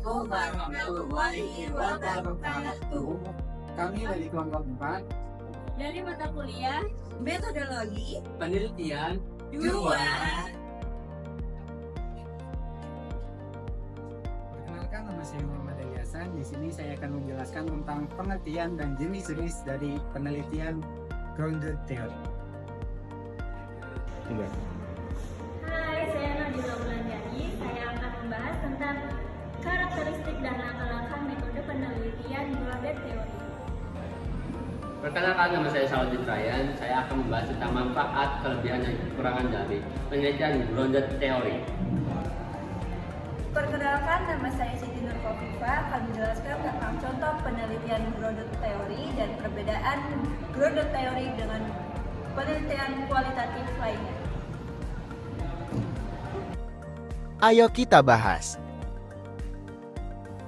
Assalamualaikum warahmatullahi wabarakatuh. Kami dari kelompok 4 Dari mata kuliah Metodologi Penelitian 2. Perkenalkan, nama saya Muhammad Ali Hasan. Di sini saya akan menjelaskan tentang pengertian dan jenis-jenis dari penelitian grounded theory. Hai, saya Nadila Wulandari. Saya akan membahas tentang karakteristik dan langkah-langkah metode penelitian grounded theory. Perkenalkan, nama saya Saladin Ryan. Saya akan membahas tentang manfaat, kelebihan, dan kekurangan dari penelitian grounded theory. Perkenalkan, nama saya Siti Nur Kofifa akan menjelaskan tentang contoh penelitian grounded theory dan perbedaan grounded theory dengan penelitian kualitatif lainnya. Ayo kita bahas.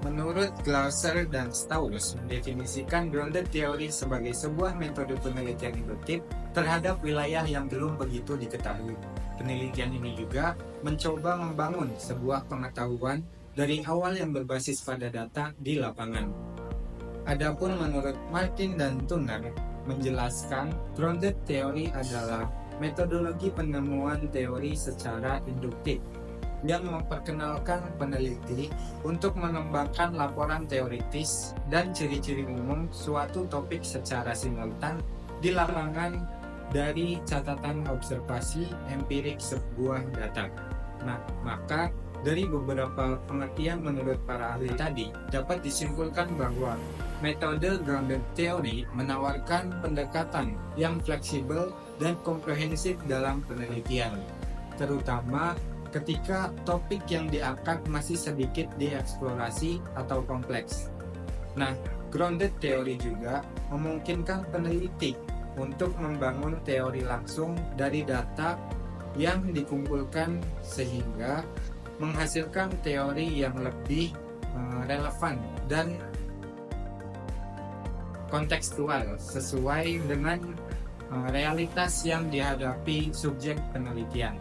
Menurut Glauser dan Staus, mendefinisikan grounded theory sebagai sebuah metode penelitian induktif terhadap wilayah yang belum begitu diketahui. Penelitian ini juga mencoba membangun sebuah pengetahuan dari awal yang berbasis pada data di lapangan. Adapun menurut Martin dan Turner menjelaskan grounded theory adalah metodologi penemuan teori secara induktif yang memperkenalkan peneliti untuk mengembangkan laporan teoritis dan ciri-ciri umum suatu topik secara simultan di lapangan dari catatan observasi empirik sebuah data. Nah, maka dari beberapa pengertian menurut para ahli tadi dapat disimpulkan bahwa metode grounded theory menawarkan pendekatan yang fleksibel dan komprehensif dalam penelitian, terutama ketika topik yang diangkat masih sedikit dieksplorasi atau kompleks. Nah, grounded theory juga memungkinkan peneliti untuk membangun teori langsung dari data yang dikumpulkan sehingga menghasilkan teori yang lebih relevan dan kontekstual sesuai dengan realitas yang dihadapi subjek penelitian.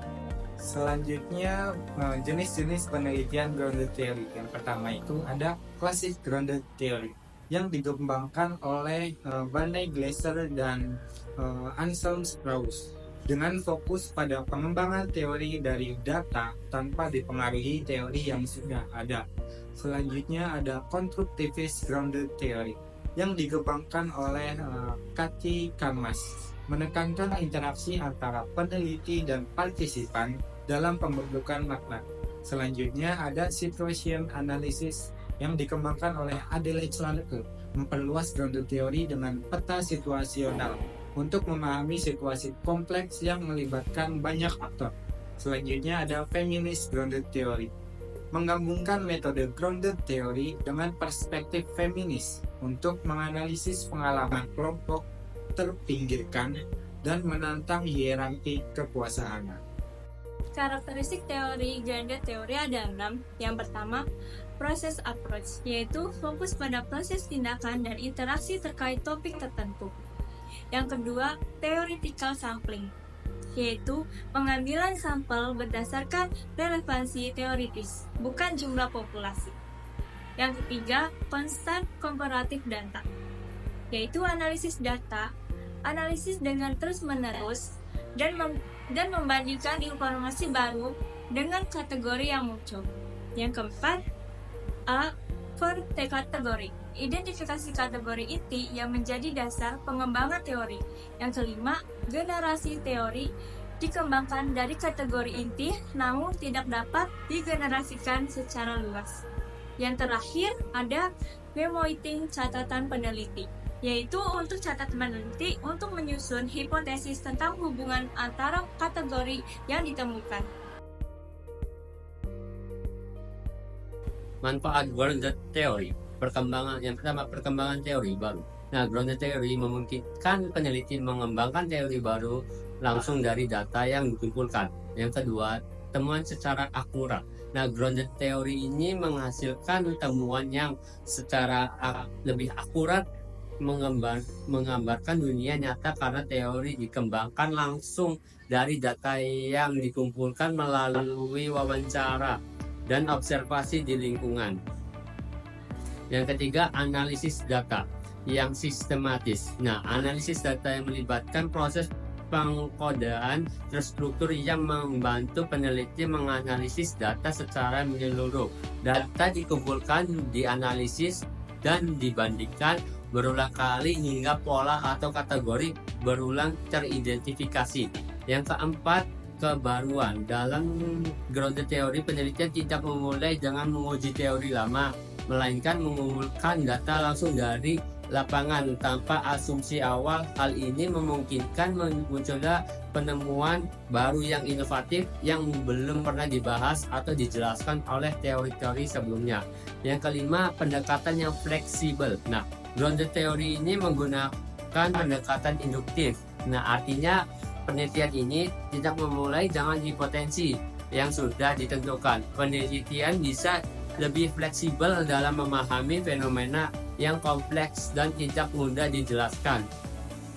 Selanjutnya, jenis-jenis penelitian grounded theory. Yang pertama itu ada classic grounded theory yang dikembangkan oleh Barney Glaser dan Anselm Strauss dengan fokus pada pengembangan teori dari data tanpa dipengaruhi teori yang sudah ada. Selanjutnya ada constructivist grounded theory yang dikembangkan oleh Cathy Camas, menekankan interaksi antara peneliti dan partisipan dalam pembentukan makna. Selanjutnya ada situation analysis yang dikembangkan oleh Adelaide Schlacke, memperluas grounded theory dengan peta situasional untuk memahami situasi kompleks yang melibatkan banyak aktor. Selanjutnya ada feminist grounded theory, menggabungkan metode grounded theory dengan perspektif feminis untuk menganalisis pengalaman kelompok terpinggirkan dan menantang hierarki kekuasaan. Karakteristik teori grounded theory ada 6. Yang pertama, proses approach, yaitu fokus pada proses tindakan dan interaksi terkait topik tertentu. Yang kedua, theoretical sampling, yaitu pengambilan sampel berdasarkan relevansi teoritis, bukan jumlah populasi. Yang ketiga, constant comparative data, yaitu analisis data, analisis dengan terus-menerus, dan membandingkan informasi baru dengan kategori yang muncul. Yang keempat, for kategori, identifikasi kategori inti yang menjadi dasar pengembangan teori. Yang kelima, generasi teori dikembangkan dari kategori inti namun tidak dapat digenerasikan secara luas. Yang terakhir ada memoiting catatan peneliti, yaitu untuk catatan peneliti untuk menyusun hipotesis tentang hubungan antara kategori yang ditemukan. Manfaat grounded theory. Yang pertama, perkembangan teori baru. Nah, grounded theory memungkinkan peneliti mengembangkan teori baru langsung dari data yang dikumpulkan. Yang kedua, temuan secara akurat. Nah, grounded theory ini menghasilkan temuan yang secara lebih akurat menggambarkan dunia nyata karena teori dikembangkan langsung dari data yang dikumpulkan melalui wawancara dan observasi di lingkungan. Yang ketiga, analisis data yang sistematis. Nah, analisis data yang melibatkan proses pengkodaan terstruktur yang membantu peneliti menganalisis data secara menyeluruh. Data dikumpulkan, dianalisis, dan dibandingkan berulang kali hingga pola atau kategori berulang teridentifikasi. Yang keempat, kebaruan. Dalam grounded teori, penelitian tidak memulai dengan menguji teori lama, melainkan mengumpulkan data langsung dari lapangan tanpa asumsi awal. Hal ini memungkinkan munculnya penemuan baru yang inovatif yang belum pernah dibahas atau dijelaskan oleh teori-teori sebelumnya. Yang kelima, pendekatan yang fleksibel. Nah, grounded teori ini menggunakan pendekatan induktif. Nah, artinya penelitian ini tidak memulai dengan hipotesis yang sudah ditentukan. Penelitian bisa lebih fleksibel dalam memahami fenomena yang kompleks dan tidak mudah dijelaskan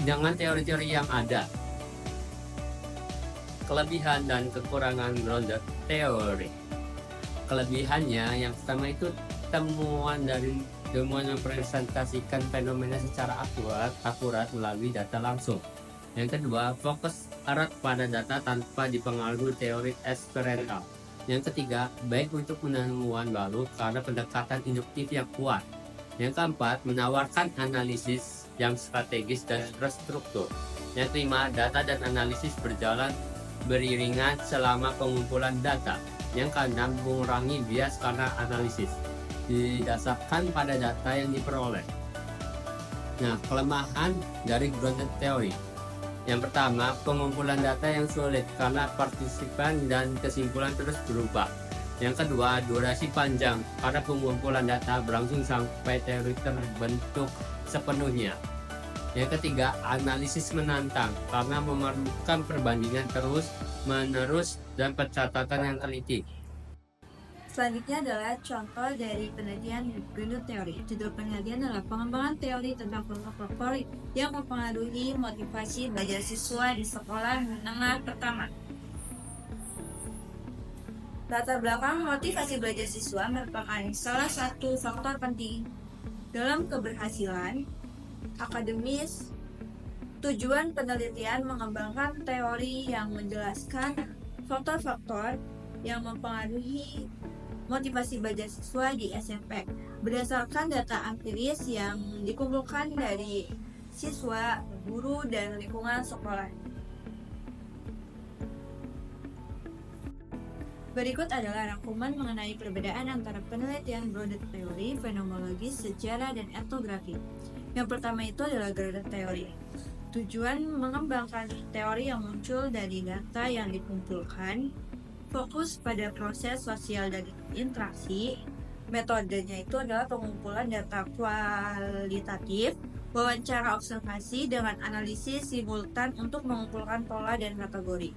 dengan teori-teori yang ada. Kelebihan dan kekurangan grounded teori. Kelebihannya yang pertama itu temuan mempresentasikan fenomena secara akurat melalui data langsung. Yang kedua, fokus erat pada data tanpa dipengaruhi teori eksperimental. Yang ketiga, baik untuk penemuan baru karena pendekatan induktif yang kuat. Yang keempat, menawarkan analisis yang strategis dan terstruktur. Yang kelima, data dan analisis berjalan beriringan selama pengumpulan data. Yang keenam, mengurangi bias karena analisis didasarkan pada data yang diperoleh. Nah, kelemahan dari grounded teori. Yang pertama, pengumpulan data yang sulit karena partisipan dan kesimpulan terus berubah. Yang kedua, durasi panjang karena pengumpulan data berlangsung sampai teori terbentuk sepenuhnya. Yang ketiga, analisis menantang karena memerlukan perbandingan terus-menerus dan pencatatan yang teliti. Selanjutnya adalah contoh dari penelitian grounded teori. Judul penelitian adalah pengembangan teori tentang faktor-faktor yang mempengaruhi motivasi belajar siswa di sekolah menengah pertama. Latar belakang motivasi belajar siswa merupakan salah satu faktor penting dalam keberhasilan akademis. Tujuan penelitian mengembangkan teori yang menjelaskan faktor-faktor yang mempengaruhi motivasi belajar siswa di SMP berdasarkan data empiris yang dikumpulkan dari siswa, guru, dan lingkungan sekolah. Berikut adalah rangkuman mengenai perbedaan antara penelitian grounded teori, fenomenologi, sejarah, dan etnografi. Yang pertama itu adalah grounded teori. Tujuan mengembangkan teori yang muncul dari data yang dikumpulkan, fokus pada proses sosial dan interaksi. Metodenya itu adalah pengumpulan data kualitatif, wawancara observasi dengan analisis simultan untuk mengumpulkan pola dan kategori.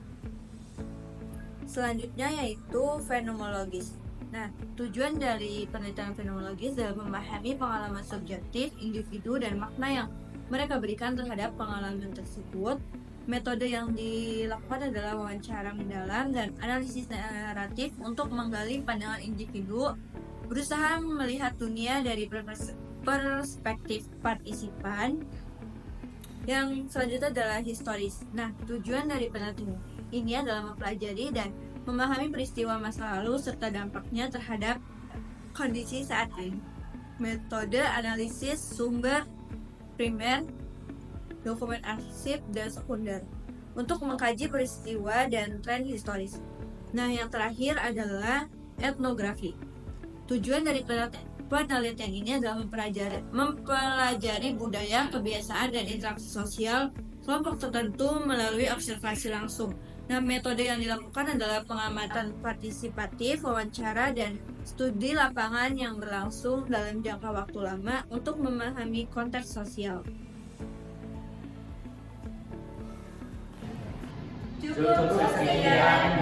Selanjutnya yaitu fenomenologis. Nah, tujuan dari penelitian fenomenologis adalah memahami pengalaman subjektif individu dan makna yang mereka berikan terhadap pengalaman tersebut. Metode yang dilakukan adalah wawancara mendalam dan analisis naratif untuk menggali pandangan individu, berusaha melihat dunia dari perspektif partisipan. Yang selanjutnya adalah historis. Nah, tujuan dari penelitian ini adalah mempelajari dan memahami peristiwa masa lalu serta dampaknya terhadap kondisi saat ini. Metode analisis sumber primer, dokumen arsip, dan sekunder untuk mengkaji peristiwa dan tren historis. Nah, yang terakhir adalah etnografi. Tujuan dari penelitian ini adalah mempelajari budaya, kebiasaan, dan interaksi sosial kelompok tertentu melalui observasi langsung. Nah, metode yang dilakukan adalah pengamatan partisipatif, wawancara, dan studi lapangan yang berlangsung dalam jangka waktu lama untuk memahami konteks sosial. Cukup sekian.